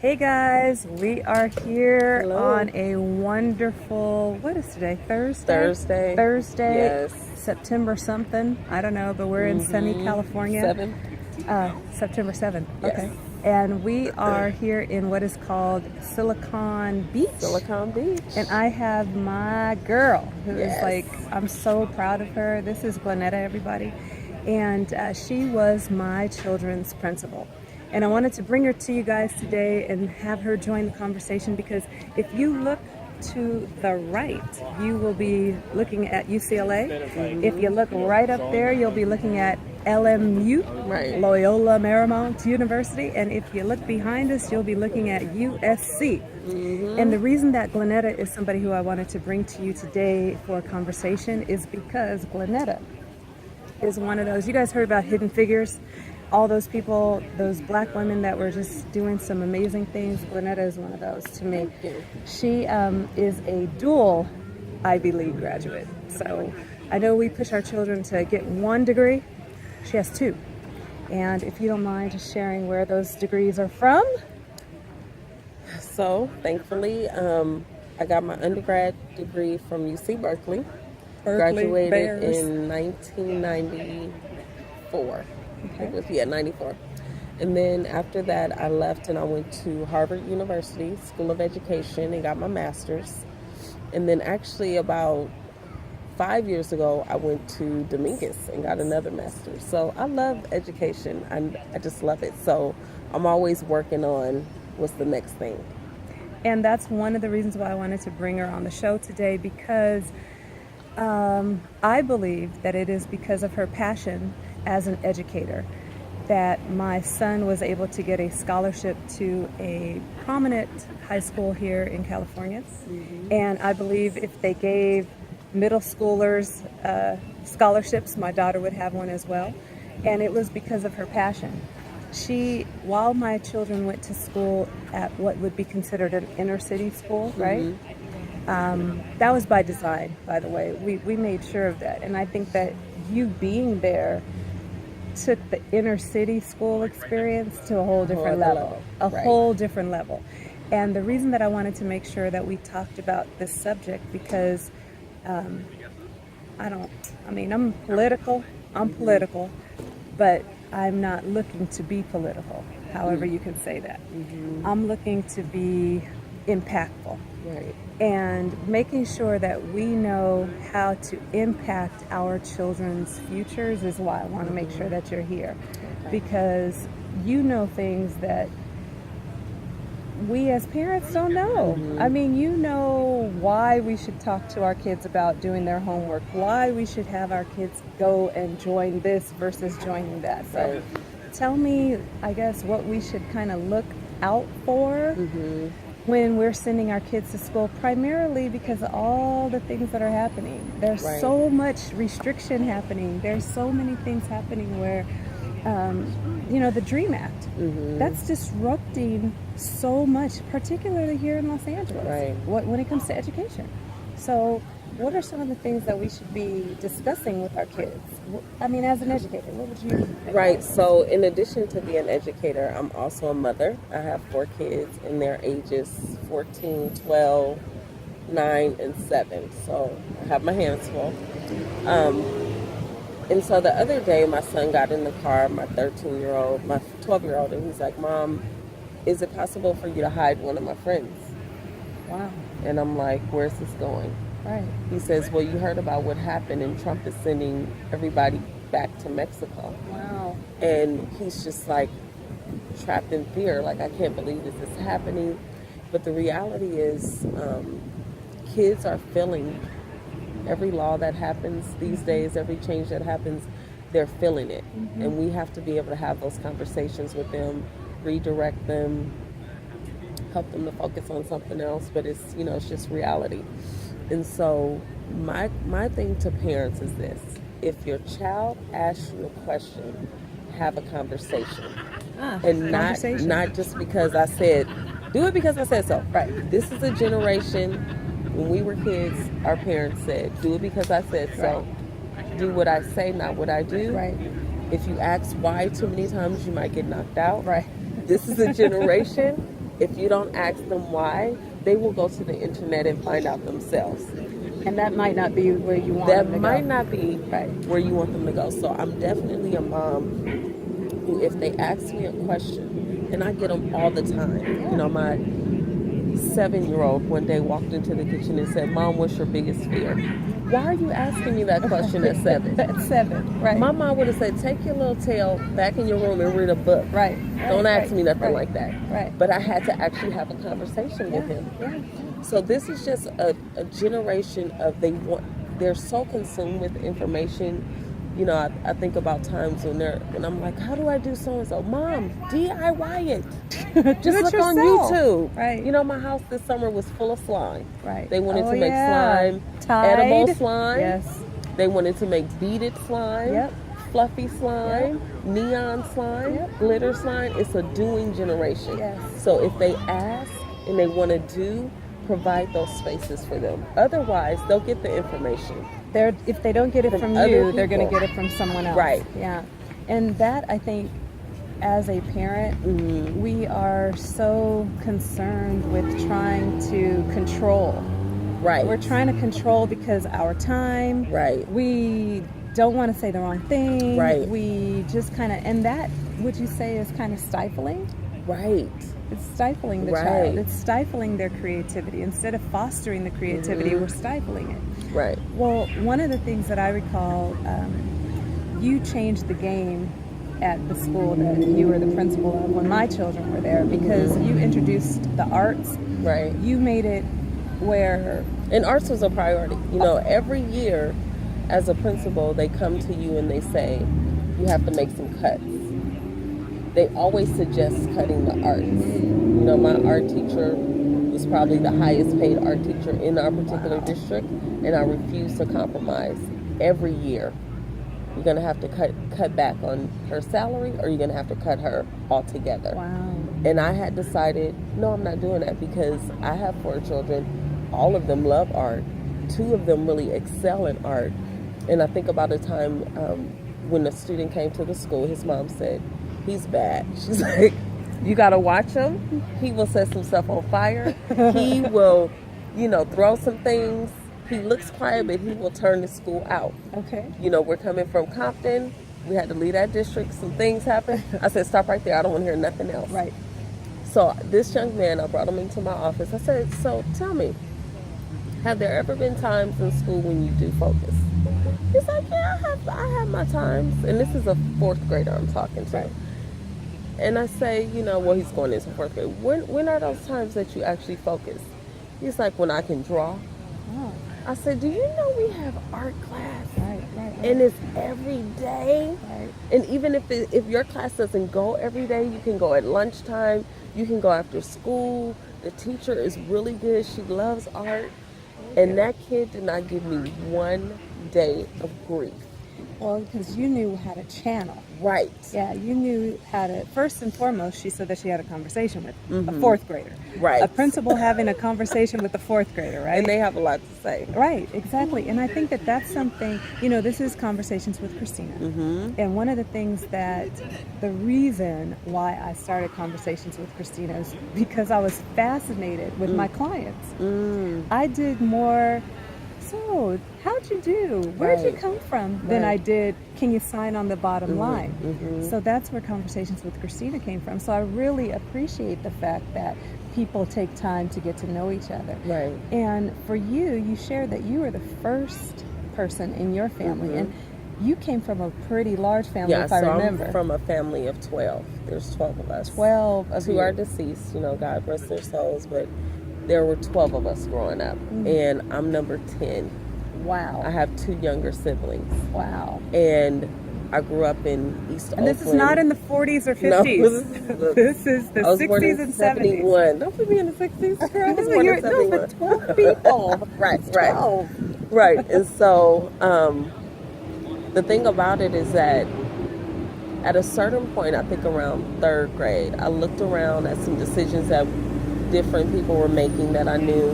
Hey guys, we are here Hello. on a wonderful, what is today? Thursday. Thursday, Yes. September something. I don't know, but we're in sunny California. 7. September 7th. Yes. Okay. And we are here in what is called Silicon Beach. Silicon Beach. And I have my girl who is Yes. like, I'm so proud of her. This is Glenetta, everybody. And she was my children's principal. And I wanted to bring her to you guys today and have her join the conversation, because if you look to the right, you will be looking at UCLA. If you look right up there, you'll be looking at LMU, Right. Loyola Marymount University. And if you look behind us, you'll be looking at USC. And the reason that Glenetta is somebody who I wanted to bring to you today for a conversation is because Glenetta is one of those, you guys heard about Hidden Figures? All those people, those black women that were just doing some amazing things. Glenetta is one of those to me. She is a dual Ivy League graduate. So I know we push our children to get one degree. She has two. And if you don't mind just sharing where those degrees are from. So, thankfully, I got my undergrad degree from UC Berkeley. Graduated Bears. in 1994. Okay. 94. And then after that, I left and I went to Harvard University School of Education and got my master's. And then actually about 5 years ago, I went to Dominguez and got another master's. So I love education. I just love it. So I'm always working on what's the next thing. And that's one of the reasons why I wanted to bring her on the show today, because I believe that it is because of her passion as an educator that my son was able to get a scholarship to a prominent high school here in California. And I believe if they gave middle schoolers scholarships, my daughter would have one as well. And it was because of her passion. While my children went to school at what would be considered an inner city school, right? That was by design, by the way. We made sure of that. And I think that you being there took the inner city school experience to a whole different level. Whole different level. And the reason that I wanted to make sure that we talked about this subject, because I'm political, but I'm not looking to be political, however you can say that. I'm looking to be impactful. Right. And making sure that we know how to impact our children's futures is why I want to make sure that you're here. Because you know things that we as parents don't know. I mean, you know why we should talk to our kids about doing their homework, why we should have our kids go and join this versus joining that. So tell me, I guess, what we should kind of look out for when we're sending our kids to school, primarily because of all the things that are happening. There's so much restriction happening. There's so many things happening where, the DREAM Act, that's disrupting so much, particularly here in Los Angeles, when it comes to education. So what are some of the things that we should be discussing with our kids? I mean, as an educator, what would you advise? Right. So in addition to being an educator, I'm also a mother. I have 4 kids, and their ages 14, 12, 9, and 7. So I have my hands full. And so the other day, my son got in the car, my 12-year-old, and he's like, "Mom, is it possible for you to hide one of my friends?" Wow. And I'm like, "Where's this going?" Right. He says, "Well, you heard about what happened, and Trump is sending everybody back to Mexico." Wow. And he's just like trapped in fear. Like, I can't believe this is happening. But the reality is, kids are feeling every law that happens these days, every change that happens, they're feeling it. And we have to be able to have those conversations with them, redirect them, help them to focus on something else. But it's, it's just reality. And so my thing to parents is this: if your child asks you a question, have a conversation. And not just because I said, do it because I said so. Right. This is a generation, when we were kids, our parents said, do it because I said so. Do what I say, not what I do. Right. If you ask why too many times, you might get knocked out. Right. This is a generation if you don't ask them why, they will go to the internet and find out themselves. And that might not be where you want That them to go. might not be Right. where you want them to go. So I'm definitely a mom who, if they ask me a question, and I get them all the time. You know, my 7-year-old one day walked into the kitchen and said, "Mom, what's your biggest fear?" Why are you asking me that question at 7? At 7, right. My mom would have said, "Take your little tail back in your room and read a book." Right. Don't ask right, me nothing right, like that. Right. But I had to actually have a conversation with him. Yeah. So this is just a generation of they're so consumed with information. You know, I think about times when I'm like, how do I do so and so? Mom, DIY it. Just look on YouTube. Right. You know, my house this summer was full of slime. Right. They wanted to make slime, edible slime. Yes. They wanted to make beaded slime. Yep. Fluffy slime, neon slime, glitter slime. It's a doing generation. Yes. So if they ask and they want to do, provide those spaces for them. Otherwise, they'll get the information. If they don't get it from you, they're going to get it from someone else. Right. Yeah. And that, I think, as a parent, we are so concerned with trying to control. Right. We're trying to control because our time. Right. We don't want to say the wrong thing. Right. We just kind of, and that, would you say, is kind of stifling? Right. It's stifling the child. It's stifling their creativity. Instead of fostering the creativity, we're stifling it. Right. Well, one of the things that I recall, you changed the game at the school that you were the principal of when my children were there, because you introduced the arts. Right. You made it where... And arts was a priority. You know, every year as a principal, they come to you and they say, you have to make some cuts. They always suggest cutting the arts. You know, my art teacher was probably the highest paid art teacher in our particular district, and I refused to compromise. Every year, you're going to have to cut back on her salary, or you're going to have to cut her altogether. Wow. And I had decided, no, I'm not doing that, because I have 4 children. All of them love art. 2 of them really excel in art. And I think about a time when a student came to the school, his mom said, "He's bad." She's like, "You got to watch him. He will set some stuff on fire. He will, throw some things. He looks quiet, but he will turn the school out." Okay. You know, we're coming from Compton. We had to leave that district. Some things happened. I said, "Stop right there. I don't want to hear nothing else." Right. So this young man, I brought him into my office. I said, "So tell me, have there ever been times in school when you do focus?" He's like, "Yeah, I have my times." And this is a 4th grader I'm talking to. Right. And I say, well, he's going into 4th grade. When are those times that you actually focus? He's like, "When I can draw." Oh. I said, "Do you know we have art class?" Right. And it's every day. Right. And even if your class doesn't go every day, you can go at lunchtime. You can go after school. The teacher is really good. She loves art. And that kid did not give me one day of grief. Well, because you knew how to channel. Right. Yeah, you knew how to, first and foremost, she said that she had a conversation with a 4th grader. Right. A principal having a conversation with a 4th grader, right? And they have a lot to say. Right, exactly. And I think that that's something, this is Conversations with Christyna. And one of the things the reason why I started Conversations with Christyna is because I was fascinated with my clients. I did more, so how'd you do? Where'd you come from? Than I did, can you sign on the bottom line? So that's where Conversations with Christyna came from. So I really appreciate the fact that people take time to get to know each other. Right. And for you shared that you were the first person in your family. And you came from a pretty large family, if I remember. I'm from a family of 12. There's 12 of us. 12 of you. 2 are deceased, God rest their souls, but there were 12 of us growing up, and I'm number 10. Wow. I have 2 younger siblings. Wow. And I grew up in East Oakland. And this is not in the 40s or 50s. No, this is the 60s and 70s. 71. Don't put me in the 60s, girl. I was born in 71. No, but 12 people. Right. 12. Right. And so the thing about it is that at a certain point, I think around 3rd grade, I looked around at some decisions that different people were making that I knew.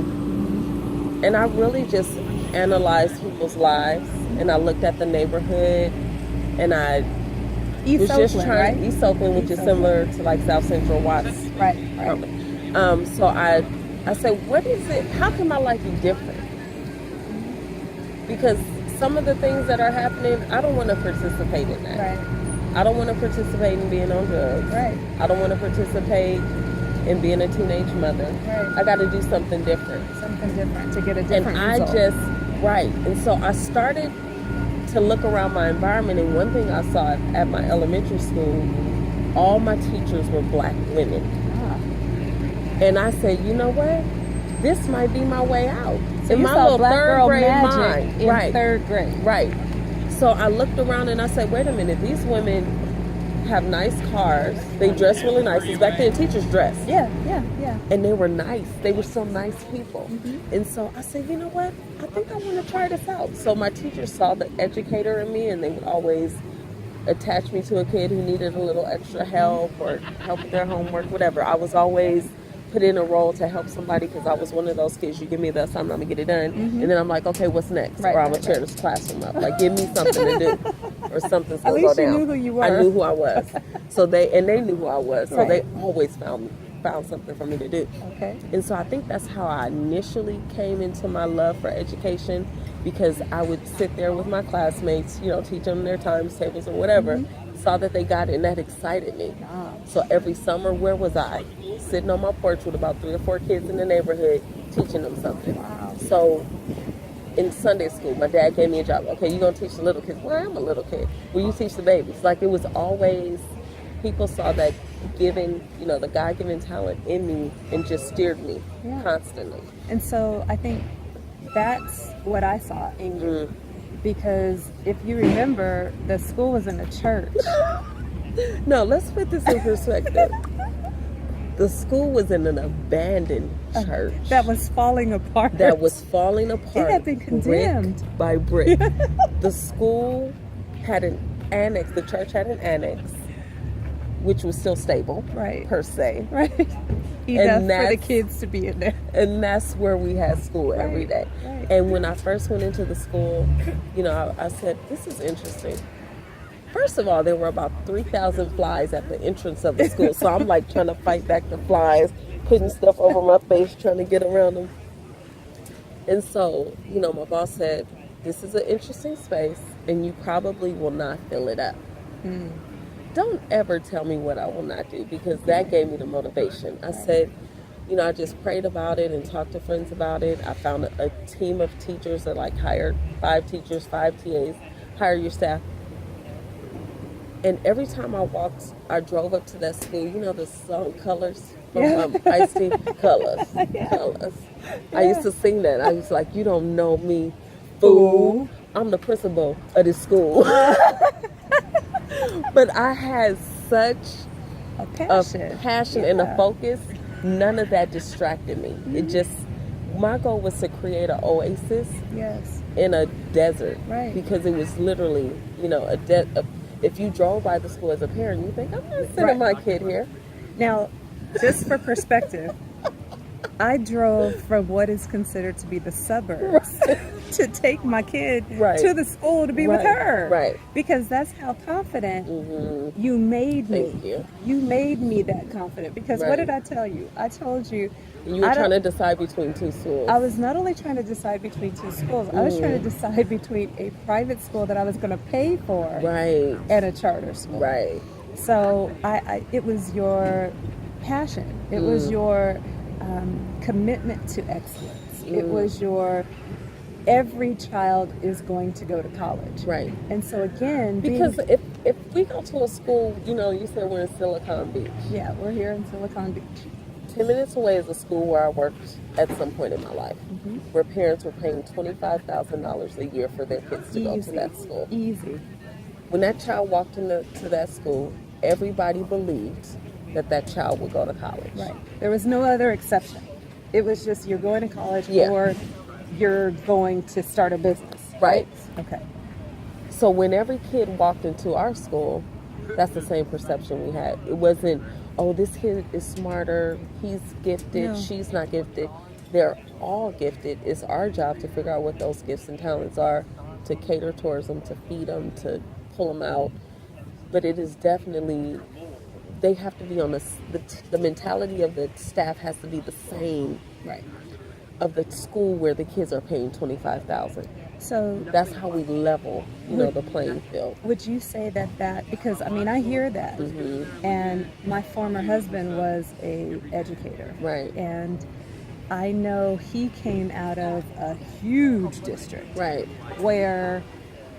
And I really just analyzed people's lives, and I looked at the neighborhood, and I was just trying, East Oakland, which is similar to like South Central Watts. Right. So I said, what is it? How can my life be different? Because some of the things that are happening, I don't want to participate in that. Right. I don't want to participate in being on drugs. Right. I don't want to participate in being a teenage mother. Right. I got to do something different. Something different to get a different And result. And so I started to look around my environment, and one thing I saw at my elementary school, all my teachers were black women. And I said, you know what? This might be my way out. So in you my saw little Black third Girl grade Magic mind. in Right. third grade. Right. So I looked around and I said, wait a minute, these women have nice cars. They dress really nice. Because back then teachers dressed. Yeah. And they were nice. They were so nice people. Mm-hmm. And so I said, you know what? I think I want to try this out. So my teachers saw the educator in me, and they would always attach me to a kid who needed a little extra help or help with their homework, whatever. I was always put in a role to help somebody because I was one of those kids. You give me the assignment, I'm gonna get it done, and then I'm like, okay, what's next? Or I'm gonna tear this classroom up. Like, give me something to do, or something's gonna go down. At least you knew who you were. I knew who I was. So they knew who I was. So Right. they always found something for me to do. Okay. And so I think that's how I initially came into my love for education, because I would sit there with my classmates, teach them their times tables or whatever, saw that they got it, and that excited me. Ah. So every summer, where was I? Sitting on my porch with about 3 or 4 kids in the neighborhood, teaching them something. Wow. So in Sunday school, my dad gave me a job. Okay, you're going to teach the little kids. Well, I'm a little kid. Will you teach the babies? Like, it was always, people saw that the God-given talent in me and just steered me constantly. And so I think that's what I saw in you. Because if you remember, the school was in a church. No, let's put this in perspective. The school was in an abandoned church. That was falling apart. It had been condemned. Brick by brick. The school had an annex. The church had an annex, which was still stable, Right. per se. Right. Enough for the kids to be in there. And that's where we had school every day. Right. And when I first went into the school, I said, this is interesting. First of all, there were about 3,000 flies at the entrance of the school. So I'm like trying to fight back the flies, putting stuff over my face, trying to get around them. And so, my boss said, this is an interesting space, and you probably will not fill it up. Don't ever tell me what I will not do, because that gave me the motivation. I said, I just prayed about it and talked to friends about it. I found a team of teachers that hired 5 teachers, 5 TAs, hire your staff. And every time I drove up to that school, the song Colors from Ice-T, Colors, Colors. I used to sing that. I was like, you don't know me, fool. I'm the principal of this school. But I had such A passion and a focus. None of that distracted me. It just, my goal was to create an oasis in a desert. Right. Because it was literally, if you drove by the school as a parent, you think, I'm not sending my kid here. Now, just for perspective, I drove from what is considered to be the suburbs to take my kid to the school to be with her. Right. Because that's how confident you made me. Thank you. You made me that confident. Because what did I tell you? I told you. You were trying to decide between 2 schools. I was not only trying to decide between 2 schools, I was trying to decide between a private school that I was going to pay for and a charter school. Right. So it was your passion. It was your commitment to excellence. It was your, every child is going to go to college. Right. And so again, because if we go to a school, you said we're in Silicon Beach. Yeah, we're here in Silicon Beach. 10 minutes away is a school where I worked at some point in my life, where parents were paying $25,000 a year for their kids to go to that school. Easy. When that child walked into that school, everybody believed that child would go to college. Right. There was no other exception. It was just, you're going to college or you're going to start a business. Right. Okay. So when every kid walked into our school, that's the same perception we had. It wasn't, oh, this kid is smarter, he's gifted, she's not gifted. They're all gifted. It's our job to figure out what those gifts and talents are, to cater towards them, to feed them, to pull them out. But it is definitely they have to be on the mentality of the staff has to be the same Right. of the school where the kids are paying $25,000. So That's how we level, the playing field. would you say that because I mean I hear that, and my former husband was a educator, Right. and I know he came out of a huge district, Right. where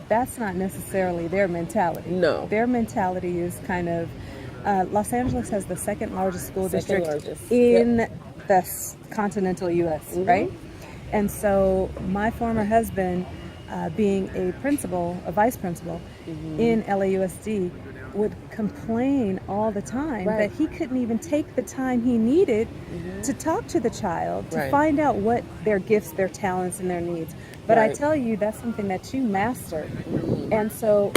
that's not necessarily their mentality. No. Their mentality is kind of Los Angeles has the second largest school Second district largest. in Yep. the continental U.S., right? And so my former husband, being a vice principal in LAUSD, would complain all the time that he couldn't even take the time he needed to talk to the child, to find out what their gifts, their talents, and their needs. But I tell you, that's something that you mastered. And so,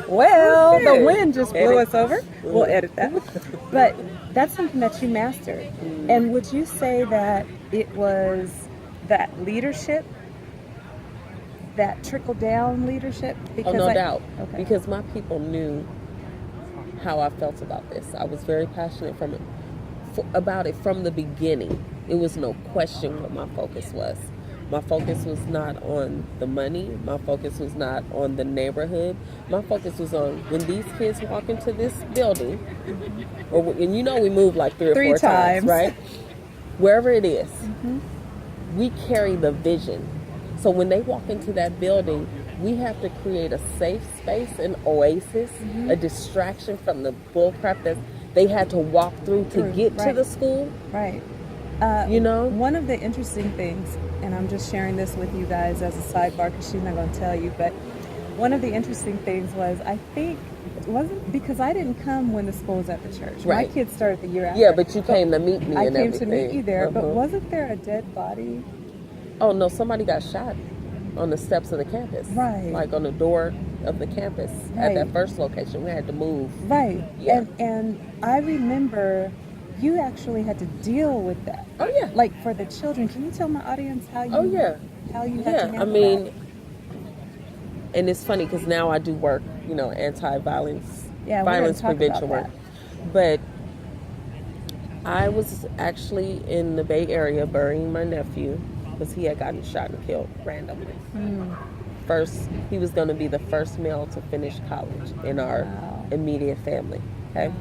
well, the wind just blew us over. We'll edit that. But that's something that you mastered. And would you say that it was that leadership, that trickle-down leadership? Oh, no doubt. Okay. Because my people knew how I felt about this. I was very passionate about it from the beginning. It was no question what my focus was. My focus was not on the money. My focus was not on the neighborhood. My focus was on when these kids walk into this building, and we move like three or four times, right? Wherever it is, we carry the vision. So when they walk into that building, we have to create a safe space, an oasis, a distraction from the bullcrap that they had to walk through to get to the school. Right. One of the interesting things, and I'm just sharing this with you guys as a sidebar because she's not going to tell you, but one of the interesting things was, I think, it wasn't because I didn't come when the school was at the church. Right. My kids started the year after. Yeah, but you came to meet me and everything. I came to meet you there, but wasn't there a dead body? Oh, no, somebody got shot on the steps of the campus. Right. Like on the door of the campus at that first location. We had to move. Right. Yeah. And I remember you actually had to deal with that. Oh, yeah. Like for the children. Can you tell my audience how you how you had to handle that? And it's funny because now I do work, anti-violence, violence prevention work. But I was actually in the Bay Area burying my nephew because he had gotten shot and killed randomly. He was going to be the first male to finish college in our immediate family. Okay.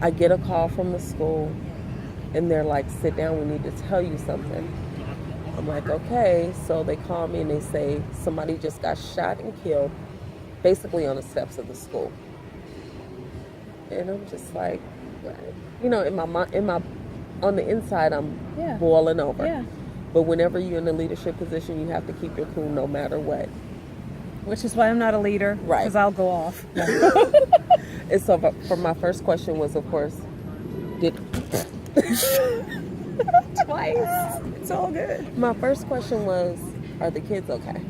I get a call from the school and they're like, sit down, we need to tell you something. I'm like, okay. So they call me and they say somebody just got shot and killed basically on the steps of the school. And I'm just like, on the inside, I'm boiling over. Yeah. But whenever you're in a leadership position, you have to keep your cool no matter what. Which is why I'm not a leader. Right. Because I'll go off. And so for my first question was, of course, twice. It's all good. My first question was, are the kids okay?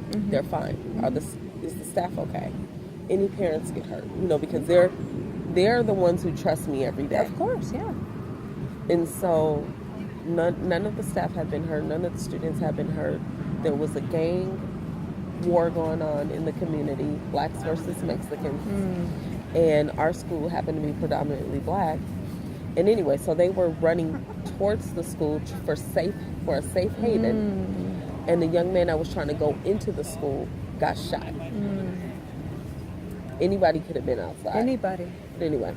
They're fine. Is the staff okay? Any parents get hurt? Because they're the ones who trust me every day. Of course, yeah. And so none of the staff have been hurt. None of the students have been hurt. There was a gang war going on in the community, blacks versus Mexicans. And our school happened to be predominantly black. And anyway, so they were running towards the school for a safe haven. And the young man that was trying to go into the school got shot. Anybody could have been outside. Anybody. But anyway,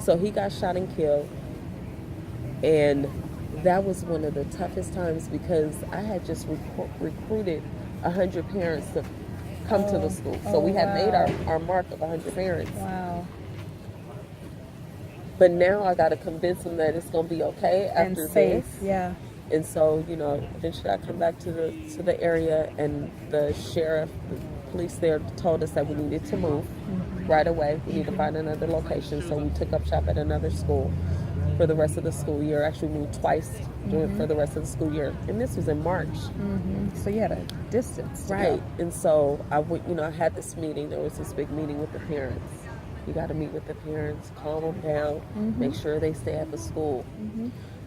so he got shot and killed. And that was one of the toughest times because I had just recruited 100 parents to come to the school. So we had made our mark of 100 parents. Wow. But now I got to convince them that it's going to be okay after and safe. this. Yeah. And so, eventually I come back to the area, and the sheriff, the police there told us that we needed to move right away. We need to find another location. So we took up shop at another school for the rest of the school year. Actually moved twice for the rest of the school year. And this was in March. So you had a distance. Right. And so I had this meeting. There was this big meeting with the parents. You got to meet with the parents, calm them down, make sure they stay at the school.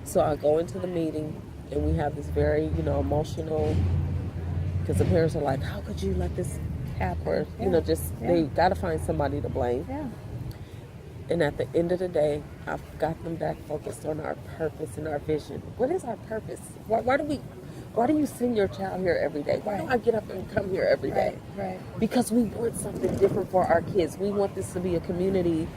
So I go into the meeting, and we have this very, emotional, because the parents are like, how could you let this happen. or Yeah. just Yeah. they got to find somebody to blame. Yeah. And at the end of the day, I've got them back focused on our purpose and our vision. What is our purpose? Why do you send your child here every day? Why do I get up and come here every day? Right. Because we want something different for our kids. We want this to be a community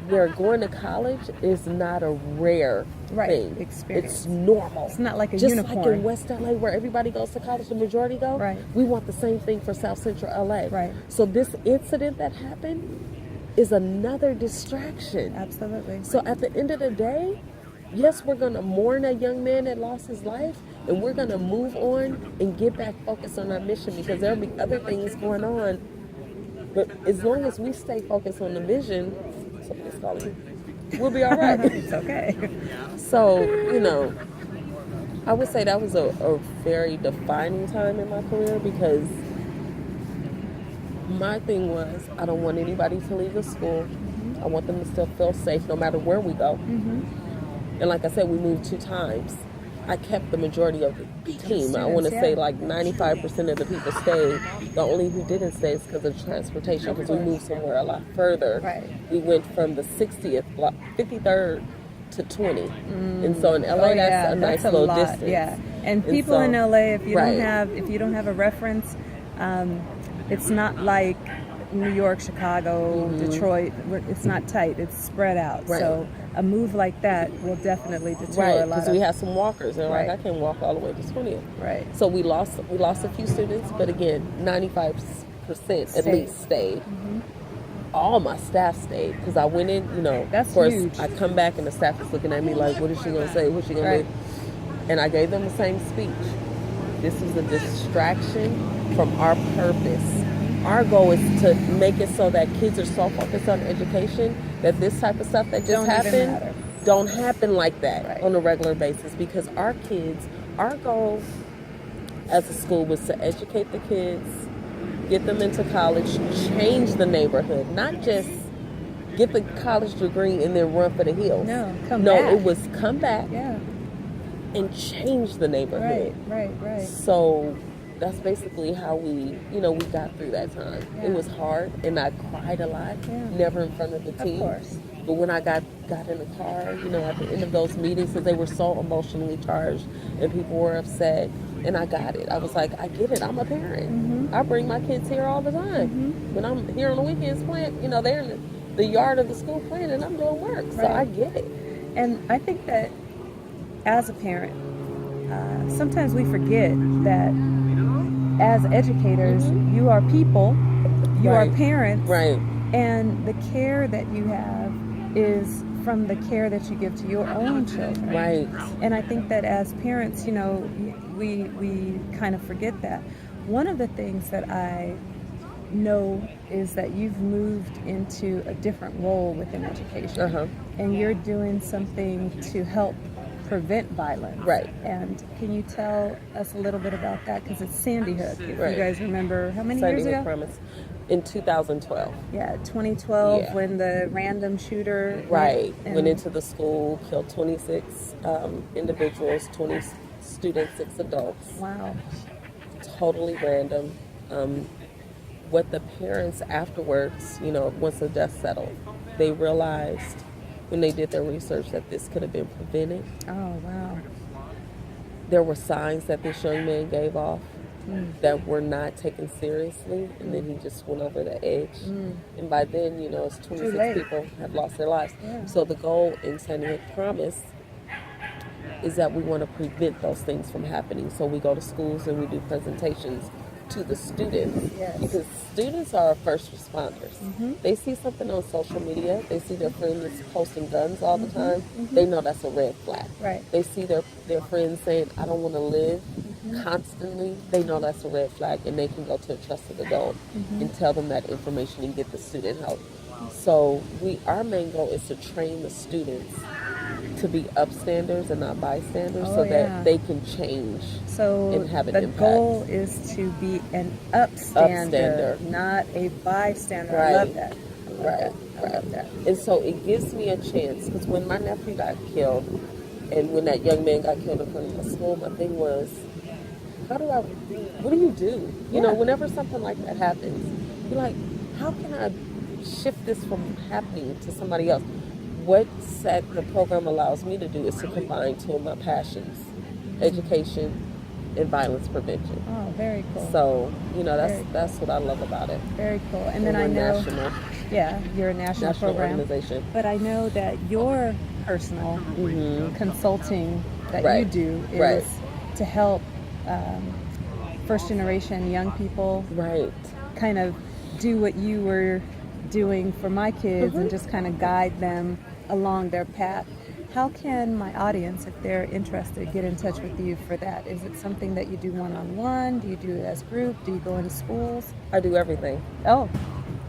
where going to college is not a rare thing. Experience. It's normal. It's not like a Just unicorn. like in West LA where everybody goes to college, the majority go. Right. We want the same thing for South Central LA. Right. So this incident that happened is another distraction. Absolutely. So at the end of the day, yes, we're going to mourn that young man that lost his life, and we're going to move on and get back focused on our mission, because there'll be other things going on. But as long as we stay focused on the vision, somebody's calling me, we'll be all right. It's okay. So, I would say that was a very defining time in my career, because my thing was, I don't want anybody to leave the school. I want them to still feel safe no matter where we go. And like I said, we moved 2 times. I kept the majority of the team. I want to say like 95% of the people stayed. The only who didn't stay is because of transportation, because we moved somewhere a lot further. Right. We went from the 60th block, 53rd to 20. And so in LA, that's a nice little lot. distance. Yeah. And people in LA, if you don't have a reference, it's not like New York, Chicago, Detroit. It's not tight. It's spread out. Right. So a move like that will definitely deter a lot because of... we had some walkers, and like, I can't walk all the way to 20th. Right. So we lost a few students, but again, 95% at least stayed. All my staff stayed, because I went in, That's of course, huge. I come back and the staff is looking at me like, what is she going to say? What's she going to do? And I gave them the same speech. This is a distraction from our purpose. Our goal is to make it so that kids are so focused on education that this type of stuff that just happened don't happen like that on a regular basis. Because our kids, our goal as a school was to educate the kids, get them into college, change the neighborhood, not just get the college degree and then run for the hills. No, come back. It was come back Yeah. and change the neighborhood. Right. So that's basically how we got through that time. Yeah. It was hard, and I cried a lot, never in front of the team. Of course. But when I got in the car, at the end of those meetings, because they were so emotionally charged and people were upset, and I got it. I was like, I get it. I'm a parent. I bring my kids here all the time. When I'm here on the weekends playing, they're in the yard of the school playing, and I'm doing work. So I get it. And I think that as a parent, sometimes we forget that as educators, you are people, you are parents, and the care that you have is from the care that you give to your own children. Right. And I think that as parents, we kind of forget that. One of the things that I know is that you've moved into a different role within education. And you're doing something to help prevent violence. Right. And can you tell us a little bit about that? Because it's Sandy Hook. If you guys remember, how many Sandy years ago? Hook Promise. In 2012. Yeah, 2012 when the random shooter went into the school, killed 26 individuals, 20 students, 6 adults. Wow. Totally random. What the parents afterwards, once the dust settled, they realized when they did their research that this could have been prevented. Oh, wow. There were signs that this young man gave off that were not taken seriously, and then he just went over the edge. And by then, it's 26 people have lost their lives. So the goal in Sandy Hook Promise is that we want to prevent those things from happening. So we go to schools and we do presentations to the students, because students are our first responders. They see something on social media, they see their friends posting guns all the time, they know that's a red flag. They see their friends saying, I don't want to live constantly, they know that's a red flag, and they can go to a trusted adult and tell them that information and get the student help. So our main goal is to train the students to be upstanders and not bystanders, that they can change and have an impact. The goal is to be an upstander, not a bystander. I love that. I love that. And so it gives me a chance, because when my nephew got killed and when that young man got killed in front of the school, my thing was, what do you do? You know, whenever something like that happens, you're like, how can I shift this from happening to somebody else? What the program allows me to do is to combine two of my passions, education and violence prevention. Oh, very cool. So, you know, that's what I love about it. Very cool. And then I know, you're a national program, organization. But I know that your personal consulting that you do is to help first generation young people kind of do what you were doing for my kids and just kind of guide them along their path. How can my audience, if they're interested, get in touch with you for that? Is it something that you do one-on-one? Do you do it as group? Do you go into schools? I do everything. Oh,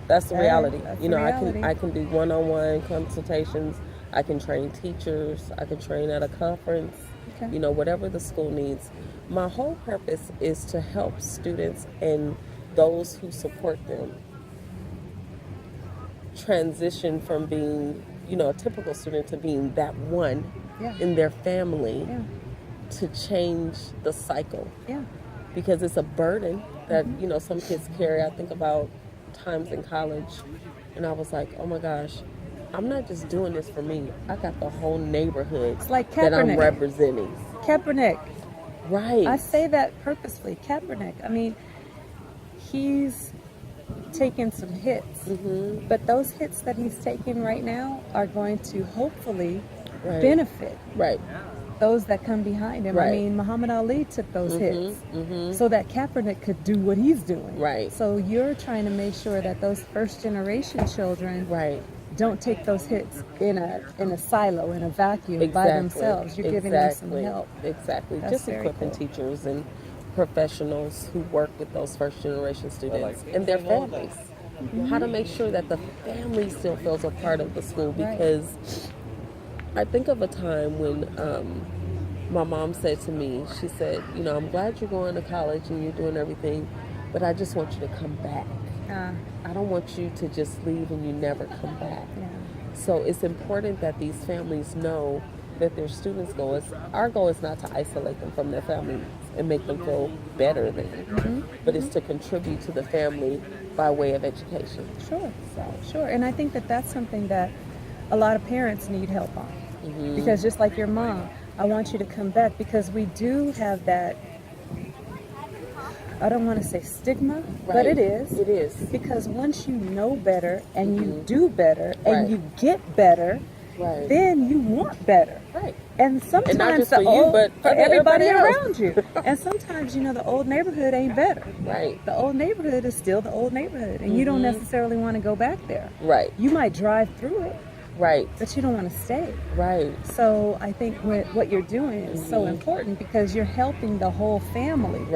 that's the reality. That's you know, the reality. I can do one-on-one consultations. I can train teachers. I can train at a conference. Okay. You know, whatever the school needs. My whole purpose is to help students and those who support them transition from being, you know, a typical student to being that one in their family to change the cycle. Yeah. Because it's a burden that, you know, some kids carry. I think about times in college and I was like, oh my gosh, I'm not just doing this for me. I got the whole neighborhood that I'm representing. Kaepernick. Right. I say that purposely. Kaepernick. I mean, he's taken some hits, but those hits that he's taking right now are going to hopefully benefit those that come behind him. I mean, Muhammad Ali took those hits so that Kaepernick could do what he's doing. Right. So you're trying to make sure that those first generation children don't take those hits in a silo, in a vacuum by themselves. You're giving them some help. Exactly. That's just equipping teachers and professionals who work with those first generation students and their families. How to make sure that the family still feels a part of the school, because I think of a time when my mom said to me, she said, you know, I'm glad you're going to college and you're doing everything, but I just want you to come back. I don't want you to just leave and you never come back. So it's important that these families know that their students' our goal is not to isolate them from their families and make them feel better than, but it's to contribute to the family by way of education. Sure. And I think that that's something that a lot of parents need help on. Because just like your mom, I want you to come back, because we do have that, I don't want to say stigma, but it is. It is. Because once you know better and you do better and you get better, then you want better. And sometimes and not just the for old, you, but for everybody else. around you. And sometimes, you know, the old neighborhood ain't better. The old neighborhood is still the old neighborhood, and you don't necessarily want to go back there. You might drive through it. But you don't want to stay. So I think what you're doing is so important, because you're helping the whole family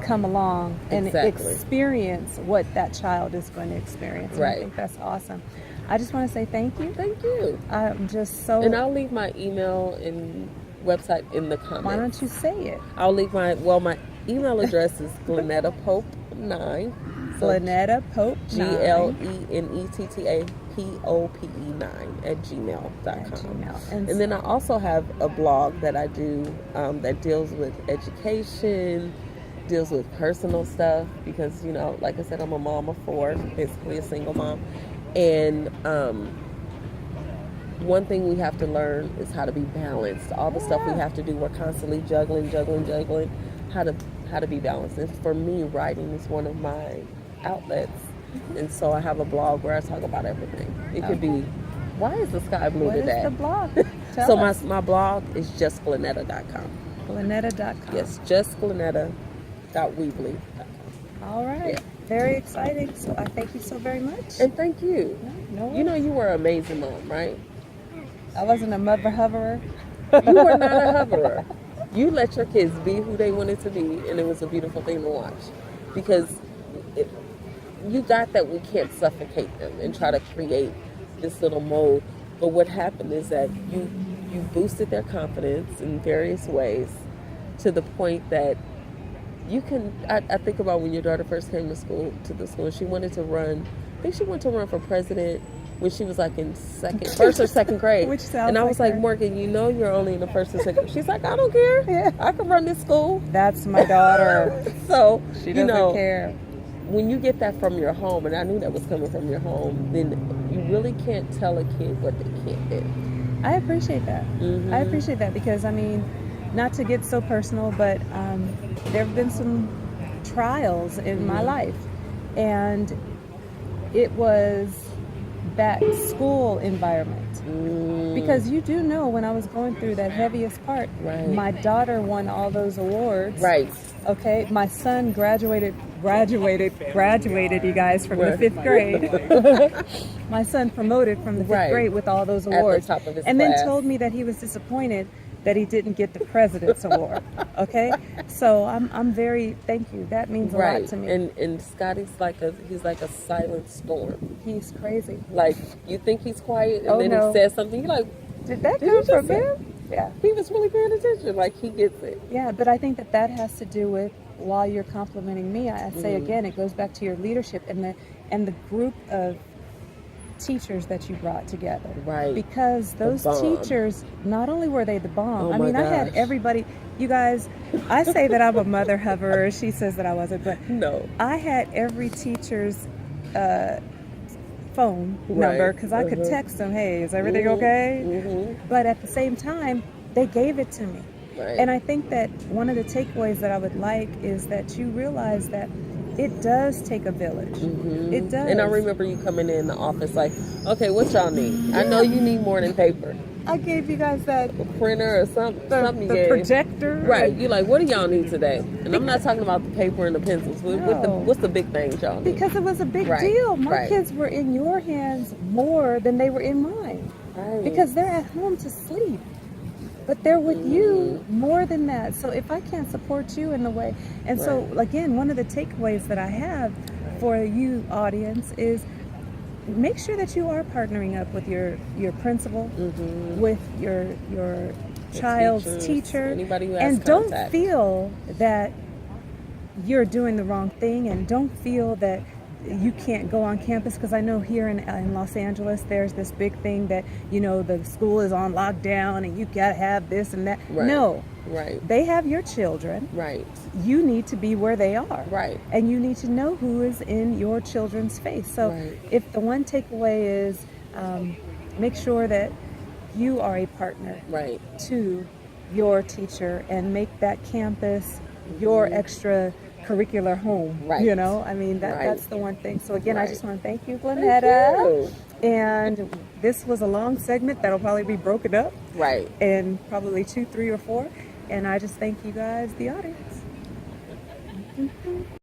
come along and experience what that child is going to experience. And I think that's awesome. I just want to say thank you. Thank you. I'm just so... And I'll leave my email and website in the comments. Why don't you say it? I'll leave my email address is Glenetta Pope 9. So Glenetta Pope 9. GLENETTAPOPE9 @gmail.com. And then I also have a blog that I do that deals with education, deals with personal stuff, because, you know, like I said, I'm a mom of 4, basically a single mom. And one thing we have to learn is how to be balanced. All the stuff we have to do, we're constantly juggling, how to be balanced. And for me, writing is one of my outlets. And so I have a blog where I talk about everything. It could be, why is the sky blue today? What is the blog? So my blog is justglenetta.com. Glenetta.com. Yes, justglenetta.weebly.com. All right. Very exciting. So I thank you so very much. And thank you. No You know, you were an amazing mom, right? I wasn't a mother hoverer. You were not a hoverer. You let your kids be who they wanted to be, and it was a beautiful thing to watch. Because you got that we can't suffocate them and try to create this little mold. But what happened is that you boosted their confidence in various ways, to the point that you can, I think about when your daughter first came to the school, she wanted to run, I think she wanted to run for president when she was like in first or second grade. Which sounds and I was like like, her. Morgan, you know you're only in the first and second. She's like, I don't care. Yeah. I can run this school. That's my daughter. So, She doesn't care. when you get that from your home, and I knew that was coming from your home, then you really can't tell a kid what they can't do. I appreciate that. Mm-hmm. I appreciate that because, I mean, not to get so personal, but there have been some trials in my life. And it was that school environment. Because you do know when I was going through that heaviest part, Right. my daughter won all those awards. Right. Okay, my son graduated, you guys, from the 5th grade. My son promoted from the 5th Right. grade with all those At the awards. top of his and class. then told me that he was disappointed that he didn't get the President's Award. Okay? So I'm very, thank you. That means a lot to me. And Scotty's he's like a silent storm. He's crazy. Like, you think he's quiet, and Oh, then no. he says something, you're like, Did that Did come you just from say- him? Yeah. he was really paying attention. Like, he gets it. Yeah, but I think that has to do with, while you're complimenting me, I say again, it goes back to your leadership and the group of teachers that you brought together. Right. Because those bomb. teachers, not only were they the bomb, Oh I my mean, I had gosh. everybody, you guys, I say that I'm a mother hoverer, she says that I wasn't, but No. I had every teacher's phone Right. number because I could text them, hey, is everything okay? But at the same time, they gave it to me. Right. And I think that one of the takeaways that I would like is that you realize that it does take a village. It does. And I remember you coming in the office like, okay, what y'all need? I know you need more than paper. I gave you guys that A printer or something you the gave. projector. Right. You like, what do y'all need today? And I'm not talking about the paper and the pencils. No. What's the big things y'all need? Because it was a big Right, deal. My right. kids were in your hands more than they were in mine. Right. Because they're at home to sleep. But they're with you more than that. So if I can't support you in the way, and so again, one of the takeaways that I have for you audience is make sure that you are partnering up with your principal, with your child's teachers, teacher, anybody who has and don't contact. feel that you're doing the wrong thing, and don't feel that you can't go on campus, because I know here in Los Angeles there's this big thing that, you know, the school is on lockdown and you gotta have this and that. Right. No, Right. they have your children. Right. You need to be where they are. Right. And you need to know who is in your children's face. So Right. if the one takeaway is make sure that you are a partner Right. to your teacher and make that campus your extracurricular home. Right. You know, I mean, Right. that's the one thing. So again, I Right. just want to thank you, Thank Glenetta. you. And this was a long segment that'll probably be broken up Right. in probably 2, 3, or 4. And I just thank you guys, the audience.